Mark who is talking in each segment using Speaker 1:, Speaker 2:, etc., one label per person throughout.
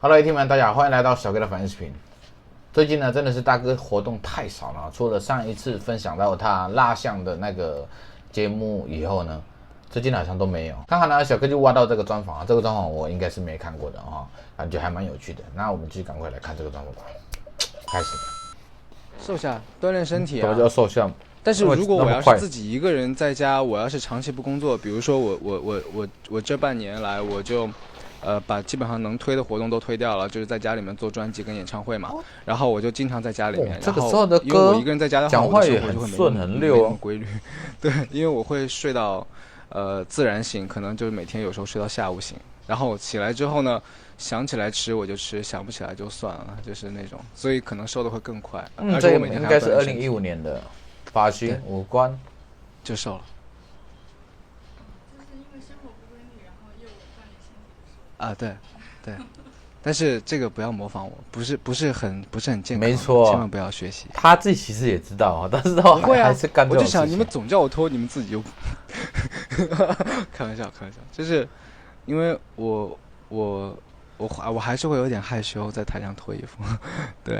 Speaker 1: Hello，听们，大家好，欢迎来到小哥的反应视频。最近呢，真的是大哥活动太少了，除了上一次分享到他蜡像的那个节目以后呢，最近好像都没有。刚好呢，小哥就挖到这个专访，这个专访我应该是没看过的哈，感觉还蛮有趣的。那我们就赶快来看这个专访吧。开始。
Speaker 2: 瘦下，锻炼身体啊。
Speaker 1: 什么叫瘦下？
Speaker 2: 但是如果我要是自己一个人在家，我要是长期不工作，比如说我这半年来我就。把基本上能推的活动都推掉了，就是在家里面做专辑跟演唱会嘛。然后我就经常在家里面。
Speaker 1: 这个时候的歌，
Speaker 2: 因为我一个人在家的话，
Speaker 1: 讲话也很顺很溜，
Speaker 2: 规律。对，因为我会睡到自然醒，可能就是每天有时候睡到下午醒。然后起来之后呢，想起来吃我就吃，想不起来就算了，就是那种，所以可能瘦的会更快。
Speaker 1: 这个应该是2015年的发型五官
Speaker 2: 就瘦了。啊，对，但是这个不要模仿我，不是很健康，
Speaker 1: 没错，
Speaker 2: 千万不要学习。
Speaker 1: 他自己其实也知道啊，但是他还是干这种事情。
Speaker 2: 我就想你们总叫我脱，你们自己就开玩笑，就是因为我还是会有点害羞在台上脱衣服，对，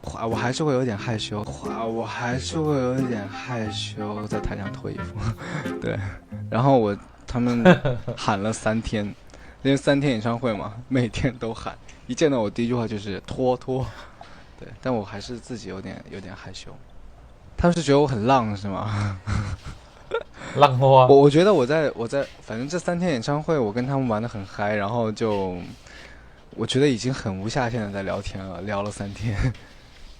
Speaker 2: 我还是会有点害羞，在台上脱衣服，对，然后他们喊了3天。因为3天演唱会嘛，每天都喊，一见到我第一句话就是脱，对，但我还是自己有点害羞。他们是觉得我很浪是吗？
Speaker 1: 浪花。
Speaker 2: 我觉得我在，反正这3天演唱会，我跟他们玩得很嗨，然后我觉得已经很无下限的在聊天了，聊了3天，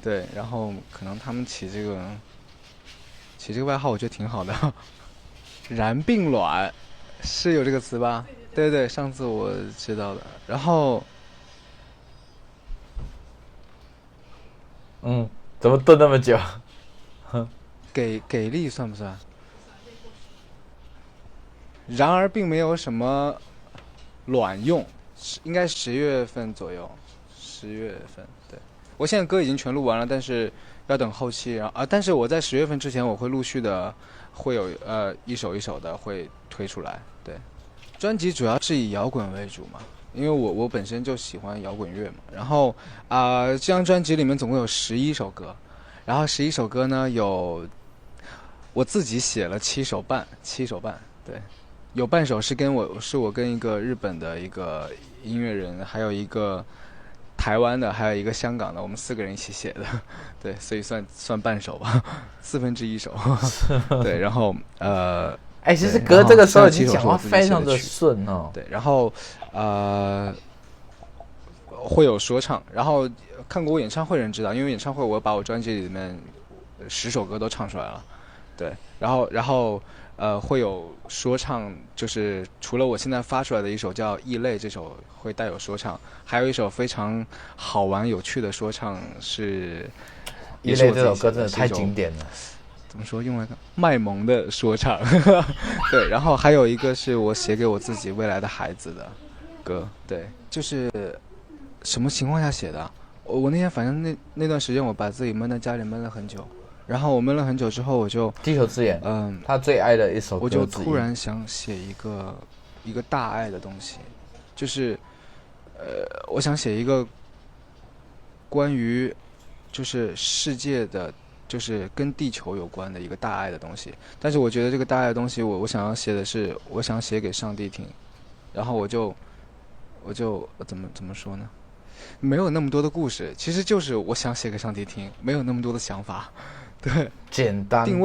Speaker 2: 对，然后可能他们起这个外号，我觉得挺好的，燃并卵，是有这个词吧？对，上次我知道的。然后，
Speaker 1: 怎么蹲那么久？
Speaker 2: 给力算不算？然而并没有什么卵用，应该10月份左右。10月份，对。我现在歌已经全录完了，但是要等后期。但是我在10月份之前，我会陆续的会有一首一首的会推出来，对。专辑主要是以摇滚为主嘛，因为我本身就喜欢摇滚乐嘛。然后这张专辑里面总共有11首歌，然后11首歌呢有我自己写了7首半，对，有半首是我跟一个日本的一个音乐人，还有一个台湾的，还有一个香港的，我们4个人一起写的，对，所以算半首吧，1/4首，对，然后
Speaker 1: 其实哥这个时候已经讲话非常的顺哦。
Speaker 2: 对，然后会有说唱，然后看过我演唱会的人知道，因为演唱会我把我专辑里面10首歌都唱出来了，对，然后会有说唱，就是除了我现在发出来的一首叫《异类》这首会带有说唱，还有一首非常好玩有趣的说唱是《
Speaker 1: 异类》这首歌真的太经典了。
Speaker 2: 怎么说？用来卖萌的说唱，对，然后还有一个是我写给我自己未来的孩子的歌，对，就是什么情况下写的？我那天反正那段时间我把自己闷在家里闷了很久，然后我闷了很久之后，我就
Speaker 1: 地球之眼，他最爱的一首歌，
Speaker 2: 我就突然想写一个大爱的东西，就是我想写一个关于就是世界的。就是跟地球有关的一个大爱的东西，但是我觉得这个大爱的东西，我想要写的是，我想写给上帝听，然后我就怎么说呢？没有那么多的故事，其实就是我想写给上帝听，没有那么多的想法，对，
Speaker 1: 简单
Speaker 2: 定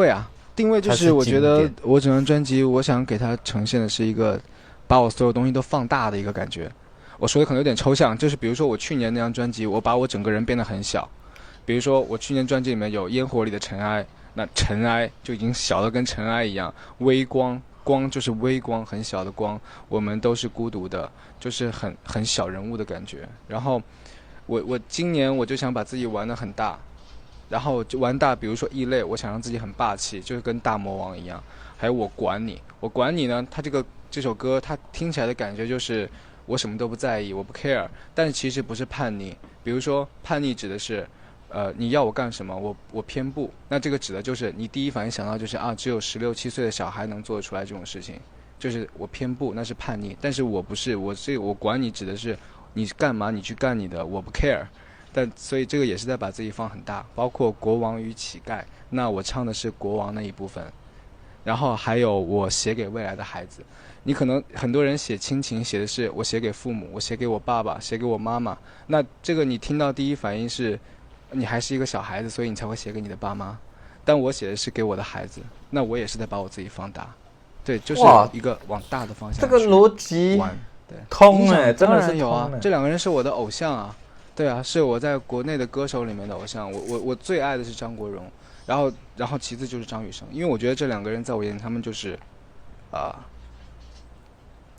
Speaker 2: 位就是我觉得我整张专辑，我想给它呈现的是一个把我所有东西都放大的一个感觉。我说的可能有点抽象，就是比如说我去年那张专辑，我把我整个人变得很小。比如说我去年专辑里面有烟火里的尘埃，那尘埃就已经小的跟尘埃一样，微光就是微光，很小的光，我们都是孤独的，就是很小人物的感觉。然后我今年我就想把自己玩得很大，然后就玩大，比如说异类，我想让自己很霸气，就是跟大魔王一样。还有我管你呢，它这首歌它听起来的感觉就是我什么都不在意，我不 care， 但是其实不是叛逆。比如说叛逆指的是你要我干什么，我偏不，那这个指的就是你第一反应想到就是只有16、17岁的小孩能做得出来这种事情，就是我偏不，那是叛逆。但是我不是，我管你指的是你干嘛你去干你的，我不 care。但所以这个也是在把自己放很大，包括国王与乞丐，那我唱的是国王那一部分，然后还有我写给未来的孩子。你可能很多人写亲情写的是我写给父母，我写给我爸爸，写给我妈妈，那这个你听到第一反应是你还是一个小孩子，所以你才会写给你的爸妈。但我写的是给我的孩子，那我也是在把我自己放大。对，就是一个往大的方向
Speaker 1: 这个逻辑
Speaker 2: 对
Speaker 1: 通真的是
Speaker 2: 有啊。这两个人是我的偶像啊，对啊，是我在国内的歌手里面的偶像。我最爱的是张国荣，然后其次就是张雨生，因为我觉得这两个人在我眼里他们就是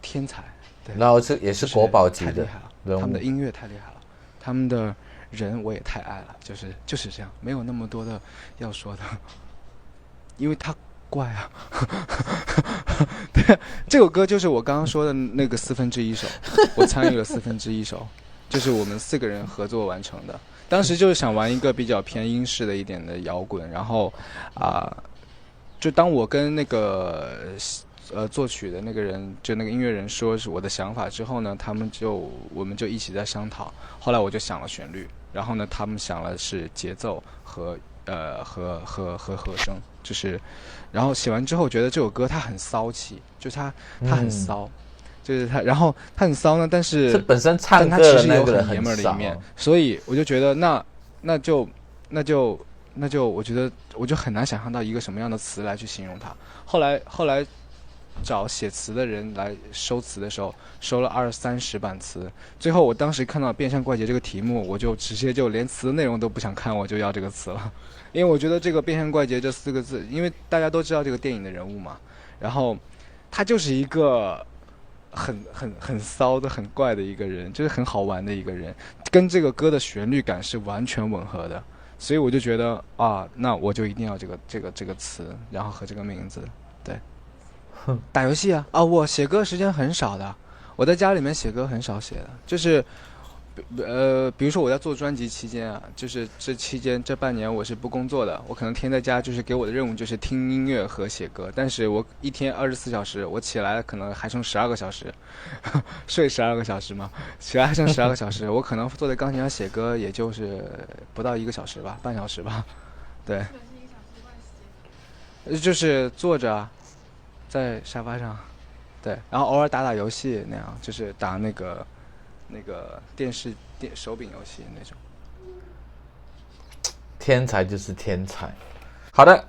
Speaker 2: 天才。对，
Speaker 1: 然后也是国宝级的，
Speaker 2: 太厉害了，他们的音乐太厉害了，他们的人我也太爱了，就是这样，没有那么多的要说的，因为他怪啊。对，这首歌就是我刚刚说的那个1/4首，我参与了1/4首，就是我们4个人合作完成的。当时就是想玩一个比较偏英式的一点的摇滚，然后就当我跟那个作曲的那个人，就那个音乐人说是我的想法之后呢，我们就一起在商讨。后来我就想了旋律，然后呢，他们想了是节奏和和声，就是，然后写完之后觉得这首歌它很骚气，就是它很骚，就是它，然后它很骚呢，但是
Speaker 1: 本身唱歌的那个人很骚，
Speaker 2: 所以我就觉得那就我觉得我就很难想象到一个什么样的词来去形容它。后来找写词的人来收词的时候，收了20-30版词。最后我当时看到《变相怪杰》这个题目，我就直接就连词的内容都不想看，我就要这个词了。因为我觉得这个“变相怪杰”这4个字，因为大家都知道这个电影的人物嘛，然后他就是一个很骚的、很怪的一个人，就是很好玩的一个人，跟这个歌的旋律感是完全吻合的。所以我就觉得那我就一定要这个词，然后和这个名字。对。打游戏啊，我写歌时间很少的，我在家里面写歌很少写的，就是比如说我在做专辑期间啊，就是这期间这半年我是不工作的，我可能天在家就是给我的任务就是听音乐和写歌，但是我一天24小时，我起来可能还剩12个小时，睡12个小时嘛，起来还剩12个小时，我可能坐在钢琴上写歌也就是不到1个小时吧，半小时吧，对，就是坐着在沙发上，对，然后偶尔打打游戏那样，就是打那个手柄游戏那种。
Speaker 1: 天才就是天才。好的，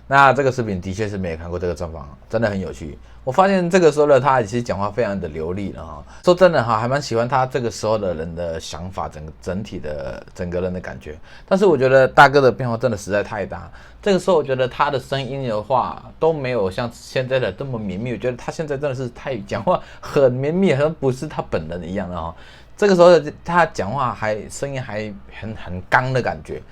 Speaker 1: 那这个视频的确是没有看过这个专访，真的很有趣。我发现这个时候的他其实讲话非常的流利了哈。说真的哈，还蛮喜欢他这个时候的人的想法，整体的整个人的感觉。但是我觉得大哥的变化真的实在太大。这个时候我觉得他的声音的话都没有像现在的这么绵密，我觉得他现在真的是讲话很绵密，好像不是他本人一样的哈。这个时候他讲话声音还很刚的感觉。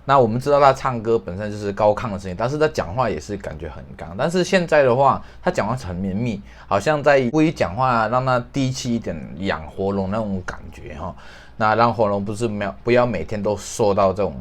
Speaker 1: 那我们知道他唱歌本身就是高亢的声音，但是他讲话也是感觉很刚。但是现在的话，他讲话很绵密，好像在故意讲话让他低气一点，养喉咙那种感觉哈。那让喉咙不要每天都受到这种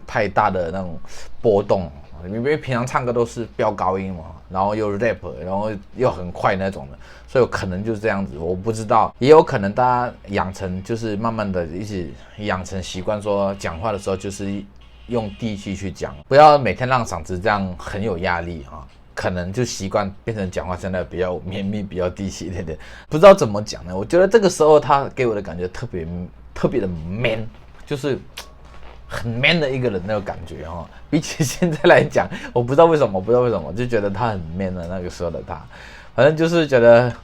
Speaker 1: 太大的那种波动，因为平常唱歌都是飙高音嘛，然后又 rap， 然后又很快那种的，所以可能就是这样子，我不知道，也有可能大家养成就是慢慢的一起养成习惯，说讲话的时候就是用地气去讲，不要每天让嗓子这样很有压力啊，可能就习惯变成讲话现在比较绵密、比较地气一点点，不知道怎么讲呢？我觉得这个时候他给我的感觉特别的 man， 就是很 man 的一个人那种感觉哈，比起现在来讲，我不知道为什么，就觉得他很 man 的那个时候的他，反正就是觉得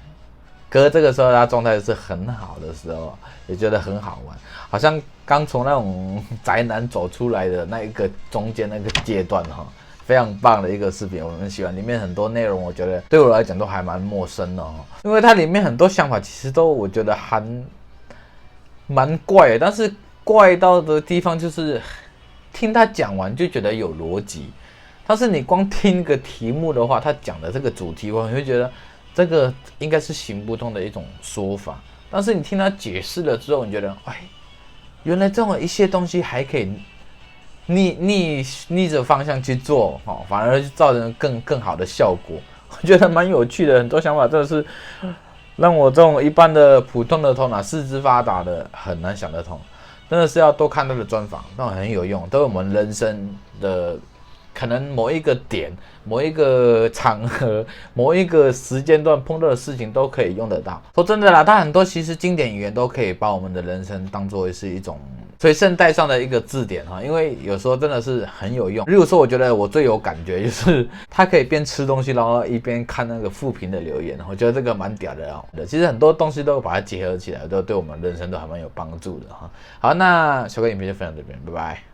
Speaker 1: 哥这个时候他状态是很好的时候，也觉得很好玩，好像刚从那种宅男走出来的那一个中间那个阶段哈，非常棒的一个视频，我很喜欢，里面很多内容我觉得对我来讲都还蛮陌生的哈，因为它里面很多想法其实都我觉得还蛮怪的，但是怪到的地方就是听他讲完就觉得有逻辑，但是你光听个题目的话，他讲的这个主题话，你会觉得这个应该是行不通的一种说法。但是你听他解释了之后，你觉得哎，原来这种一些东西还可以逆着方向去做，反而造成更好的效果。我觉得蛮有趣的，很多想法真的是让我这种一般的普通的头脑、四肢发达的很难想得通。真的是要多看他的专访，那很有用，对我们人生的可能某一个点、某一个场合、某一个时间段碰到的事情都可以用得到。说真的啦，他很多其实经典语言都可以把我们的人生当作是一种随身带上的一个字典哈，因为有时候真的是很有用。例如说，我觉得我最有感觉就是他可以边吃东西，然后一边看那个负评的留言，我觉得这个蛮屌的啊。其实很多东西都把它结合起来，都对我们人生都还蛮有帮助的哈。好，那小哥影片就分享这边，拜拜。